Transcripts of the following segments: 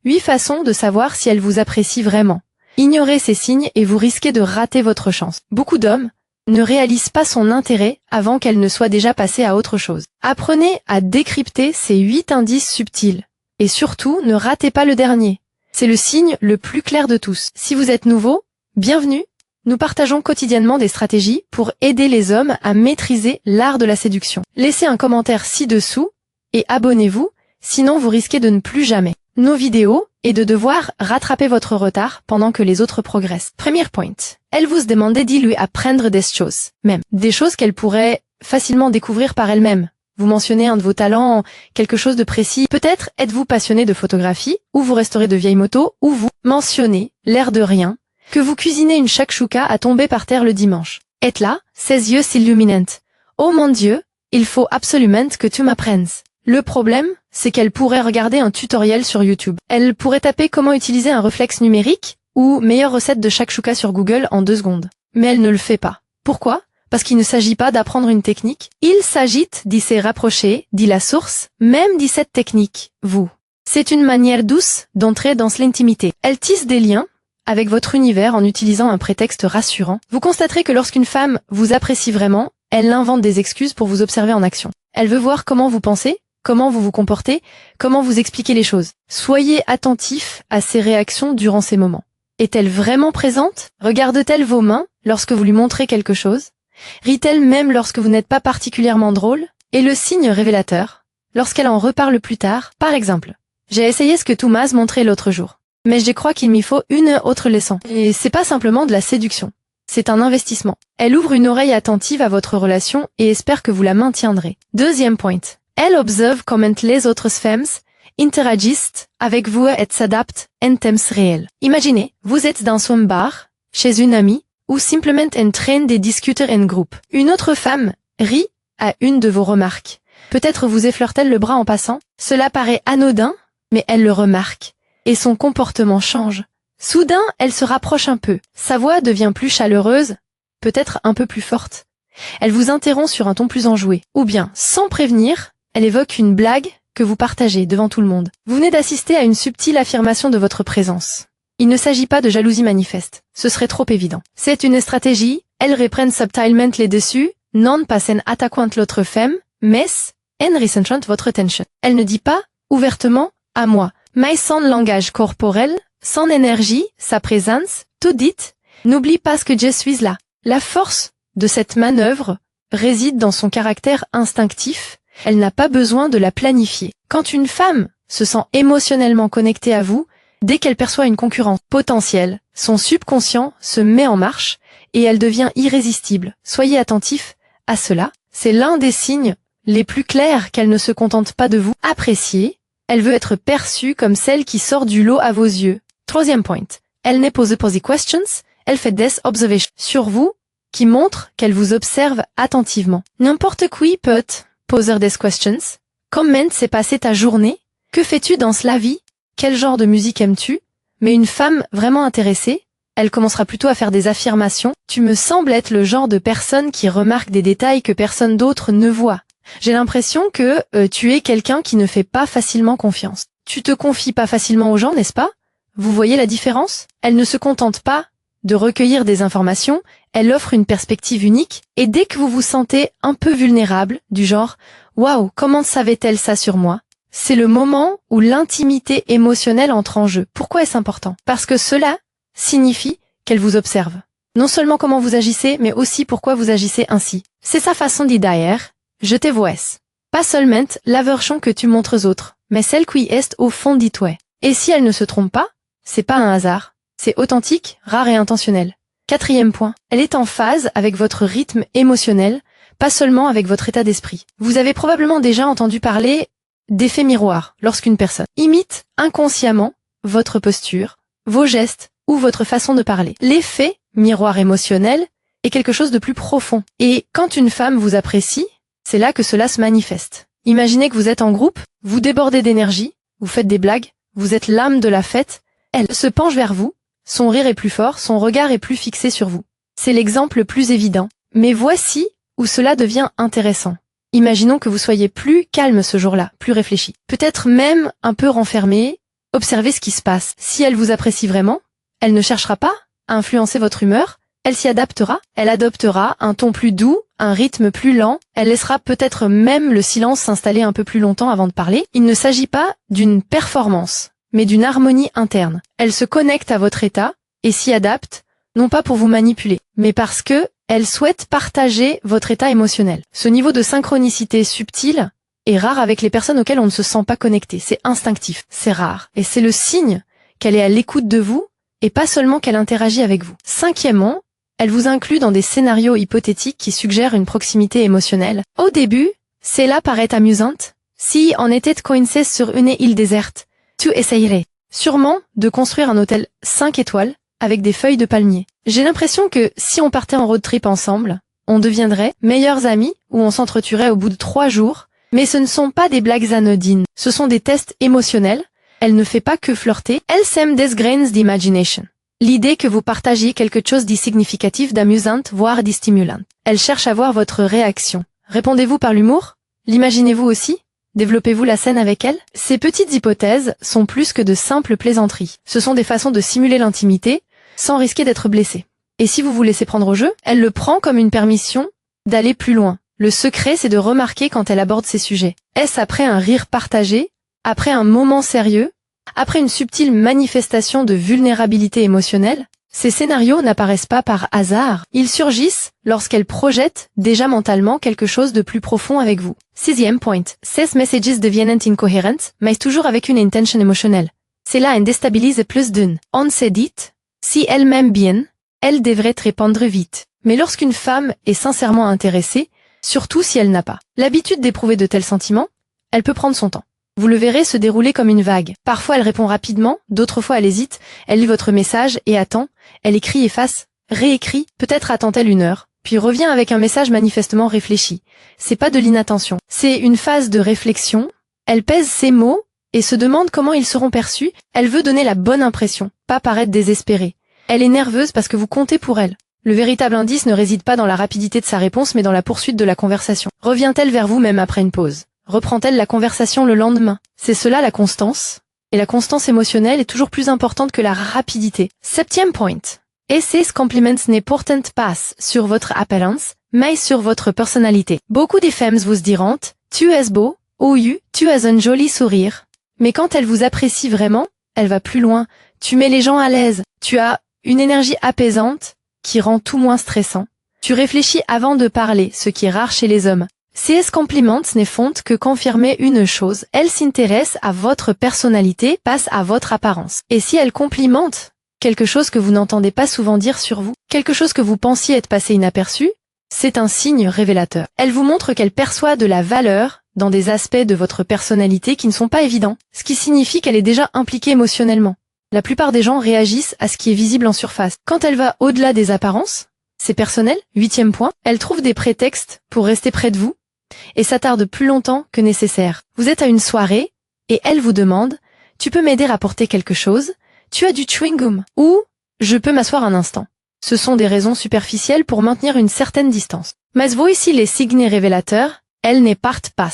8 façons de savoir si elle vous apprécie vraiment. Ignorez ces signes et vous risquez de rater votre chance. Beaucoup d'hommes ne réalisent pas son intérêt avant qu'elle ne soit déjà passée à autre chose. Apprenez à décrypter ces 8 indices subtils. Et surtout, ne ratez pas le dernier. C'est le signe le plus clair de tous. Si vous êtes nouveau, bienvenue. Nous partageons quotidiennement des stratégies pour aider les hommes à maîtriser l'art de la séduction. Laissez un commentaire ci-dessous et abonnez-vous, sinon vous risquez de ne plus jamais nos vidéos et de devoir rattraper votre retard pendant que les autres progressent. Premier point. Elle vous demandait de lui apprendre des choses, même des choses qu'elle pourrait facilement découvrir par elle-même. Vous mentionnez un de vos talents, quelque chose de précis. Peut-être êtes-vous passionné de photographie, ou vous restaurez de vieilles motos, ou vous mentionnez, l'air de rien, que vous cuisinez une shakshuka à tomber par terre le dimanche. Et là, ses yeux s'illuminent. Oh mon Dieu, il faut absolument que tu m'apprennes. Le problème, c'est qu'elle pourrait regarder un tutoriel sur YouTube. Elle pourrait taper comment utiliser un réflexe numérique ou meilleure recette de shakshuka sur Google en 2 secondes. Mais elle ne le fait pas. Pourquoi? Parce qu'il ne s'agit pas d'apprendre une technique. Il s'agit d'y se rapprocher, dit la source, même dit cette technique, vous. C'est une manière douce d'entrer dans l'intimité. Elle tisse des liens avec votre univers en utilisant un prétexte rassurant. Vous constaterez que lorsqu'une femme vous apprécie vraiment, elle invente des excuses pour vous observer en action. Elle veut voir comment vous pensez, comment vous vous comportez, comment vous expliquez les choses. Soyez attentif à ses réactions durant ces moments. Est-elle vraiment présente? Regarde-t-elle vos mains lorsque vous lui montrez quelque chose? Rit-elle même lorsque vous n'êtes pas particulièrement drôle? Et le signe révélateur, lorsqu'elle en reparle plus tard, par exemple. J'ai essayé ce que Thomas montrait l'autre jour, mais je crois qu'il m'y faut une autre leçon. Et c'est pas simplement de la séduction. C'est un investissement. Elle ouvre une oreille attentive à votre relation et espère que vous la maintiendrez. Deuxième point. Elle observe comment les autres femmes interagissent avec vous et s'adaptent en temps réel. Imaginez, vous êtes dans un bar, chez une amie, ou simplement en train de discuter en groupe. Une autre femme rit à une de vos remarques. Peut-être vous effleure-t-elle le bras en passant. Cela paraît anodin, mais elle le remarque. Et son comportement change. Soudain, elle se rapproche un peu. Sa voix devient plus chaleureuse, peut-être un peu plus forte. Elle vous interrompt sur un ton plus enjoué. Ou bien, sans prévenir, elle évoque une blague que vous partagez devant tout le monde. Vous venez d'assister à une subtile affirmation de votre présence. Il ne s'agit pas de jalousie manifeste. Ce serait trop évident. C'est une stratégie. Elles reprennent subtilement les dessus, non pas en attaquant l'autre femme, mais en recentrant votre attention. Elle ne dit pas, ouvertement, à moi, mais sans langage corporel, sans énergie, sa présence, tout dit, n'oublie pas que je suis là. La force de cette manœuvre réside dans son caractère instinctif. Elle n'a pas besoin de la planifier. Quand une femme se sent émotionnellement connectée à vous, dès qu'elle perçoit une concurrence potentielle, son subconscient se met en marche et elle devient irrésistible. Soyez attentifs à cela. C'est l'un des signes les plus clairs qu'elle ne se contente pas de vous apprécier. Elle veut être perçue comme celle qui sort du lot à vos yeux. Troisième point. Elle ne pose pas des questions, elle fait des observations sur vous qui montrent qu'elle vous observe attentivement. N'importe qui peut poser des questions. Comment s'est passée ta journée? Que fais-tu dans la vie? Quel genre de musique aimes-tu? Mais une femme vraiment intéressée, elle commencera plutôt à faire des affirmations. Tu me sembles être le genre de personne qui remarque des détails que personne d'autre ne voit. J'ai l'impression que tu es quelqu'un qui ne fait pas facilement confiance. Tu te confies pas facilement aux gens, n'est-ce pas? Vous voyez la différence? Elle ne se contente pas de recueillir des informations, elle offre une perspective unique, et dès que vous vous sentez un peu vulnérable, du genre « Waouh, comment savait-elle ça sur moi ?» c'est le moment où l'intimité émotionnelle entre en jeu. Pourquoi est-ce important? Parce que cela signifie qu'elle vous observe. Non seulement comment vous agissez, mais aussi pourquoi vous agissez ainsi. C'est sa façon d'y dire « Je te vois ». Pas seulement la version que tu montres aux autres, mais celle qui est au fond de toi. Et si elle ne se trompe pas, c'est pas un hasard. C'est authentique, rare et intentionnel. Quatrième point, elle est en phase avec votre rythme émotionnel, pas seulement avec votre état d'esprit. Vous avez probablement déjà entendu parler d'effet miroir lorsqu'une personne imite inconsciemment votre posture, vos gestes ou votre façon de parler. L'effet miroir émotionnel est quelque chose de plus profond. Et quand une femme vous apprécie, c'est là que cela se manifeste. Imaginez que vous êtes en groupe, vous débordez d'énergie, vous faites des blagues, vous êtes l'âme de la fête, elle se penche vers vous, son rire est plus fort, son regard est plus fixé sur vous. C'est l'exemple le plus évident. Mais voici où cela devient intéressant. Imaginons que vous soyez plus calme ce jour-là, plus réfléchi. Peut-être même un peu renfermé. Observez ce qui se passe. Si elle vous apprécie vraiment, elle ne cherchera pas à influencer votre humeur, elle s'y adaptera, elle adoptera un ton plus doux, un rythme plus lent, elle laissera peut-être même le silence s'installer un peu plus longtemps avant de parler. Il ne s'agit pas d'une performance, mais d'une harmonie interne. Elle se connecte à votre état et s'y adapte, non pas pour vous manipuler, mais parce que elle souhaite partager votre état émotionnel. Ce niveau de synchronicité subtile est rare avec les personnes auxquelles on ne se sent pas connecté. C'est instinctif, c'est rare. Et c'est le signe qu'elle est à l'écoute de vous et pas seulement qu'elle interagit avec vous. Cinquièmement, elle vous inclut dans des scénarios hypothétiques qui suggèrent une proximité émotionnelle. Au début, cela paraît amusante. Si on était coincé sur une île déserte, tu essayerais sûrement de construire un hôtel 5 étoiles avec des feuilles de palmier. J'ai l'impression que si on partait en road trip ensemble, on deviendrait meilleurs amis ou on s'entretuerait au bout de 3 jours. Mais ce ne sont pas des blagues anodines, ce sont des tests émotionnels. Elle ne fait pas que flirter, elle sème des grains d'imagination. L'idée que vous partagiez quelque chose de significatif, d'amusant, voire de stimulant. Elle cherche à voir votre réaction. Répondez-vous par l'humour? L'imaginez-vous aussi? Développez-vous la scène avec elle? Ces petites hypothèses sont plus que de simples plaisanteries. Ce sont des façons de simuler l'intimité, sans risquer d'être blessé. Et si vous vous laissez prendre au jeu, elle le prend comme une permission d'aller plus loin. Le secret, c'est de remarquer quand elle aborde ces sujets. Est-ce après un rire partagé? Après un moment sérieux? Après une subtile manifestation de vulnérabilité émotionnelle? Ces scénarios n'apparaissent pas par hasard. Ils surgissent lorsqu'elle projette déjà mentalement quelque chose de plus profond avec vous. Sixième point. Ces messages deviennent incohérents, mais toujours avec une intention émotionnelle. Cela en déstabilise plus d'une. On s'est dit, si elle m'aime bien, elle devrait répondre vite. Mais lorsqu'une femme est sincèrement intéressée, surtout si elle n'a pas l'habitude d'éprouver de tels sentiments, elle peut prendre son temps. Vous le verrez se dérouler comme une vague. Parfois elle répond rapidement, d'autres fois elle hésite, elle lit votre message et attend, elle écrit, efface, réécrit, peut-être attend-elle 1 heure, puis revient avec un message manifestement réfléchi. C'est pas de l'inattention, c'est une phase de réflexion, elle pèse ses mots et se demande comment ils seront perçus, elle veut donner la bonne impression, pas paraître désespérée. Elle est nerveuse parce que vous comptez pour elle. Le véritable indice ne réside pas dans la rapidité de sa réponse mais dans la poursuite de la conversation. Revient-elle vers vous même après une pause? Reprend-elle la conversation le lendemain? C'est cela la constance. Et la constance émotionnelle est toujours plus importante que la rapidité. Septième point. Et ces compliments n'importent pas sur votre apparence, mais sur votre personnalité. Beaucoup des femmes vous diront, tu es beau, ou tu as un joli sourire. Mais quand elle vous apprécie vraiment, elle va plus loin. Tu mets les gens à l'aise. Tu as une énergie apaisante qui rend tout moins stressant. Tu réfléchis avant de parler, ce qui est rare chez les hommes. Ces compliments ne font que confirmer une chose, elle s'intéresse à votre personnalité, passe à votre apparence. Et si elle complimente quelque chose que vous n'entendez pas souvent dire sur vous, quelque chose que vous pensiez être passé inaperçu, c'est un signe révélateur. Elle vous montre qu'elle perçoit de la valeur dans des aspects de votre personnalité qui ne sont pas évidents, ce qui signifie qu'elle est déjà impliquée émotionnellement. La plupart des gens réagissent à ce qui est visible en surface. Quand elle va au-delà des apparences, c'est personnel. Huitième point, elle trouve des prétextes pour rester près de vous et s'attarde plus longtemps que nécessaire. Vous êtes à une soirée et elle vous demande « Tu peux m'aider à porter quelque chose? Tu as du chewing-gum ?» ou « Je peux m'asseoir un instant ?» Ce sont des raisons superficielles pour maintenir une certaine distance. Mais voici les signes révélateurs. Elle ne part pas.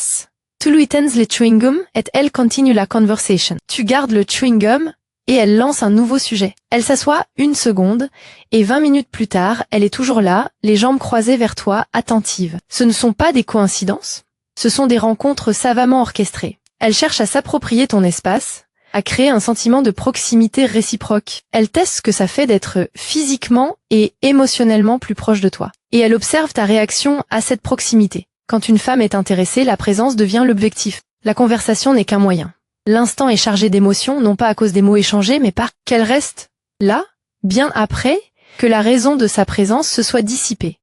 Tu lui tends le chewing-gum et elle continue la conversation. Tu gardes le chewing-gum et elle lance un nouveau sujet. Elle s'assoit 1 seconde, et 20 minutes plus tard, elle est toujours là, les jambes croisées vers toi, attentive. Ce ne sont pas des coïncidences, ce sont des rencontres savamment orchestrées. Elle cherche à s'approprier ton espace, à créer un sentiment de proximité réciproque. Elle teste ce que ça fait d'être physiquement et émotionnellement plus proche de toi. Et elle observe ta réaction à cette proximité. Quand une femme est intéressée, la présence devient l'objectif. La conversation n'est qu'un moyen. L'instant est chargé d'émotions, non pas à cause des mots échangés, mais par qu'elle reste là, bien après que la raison de sa présence se soit dissipée.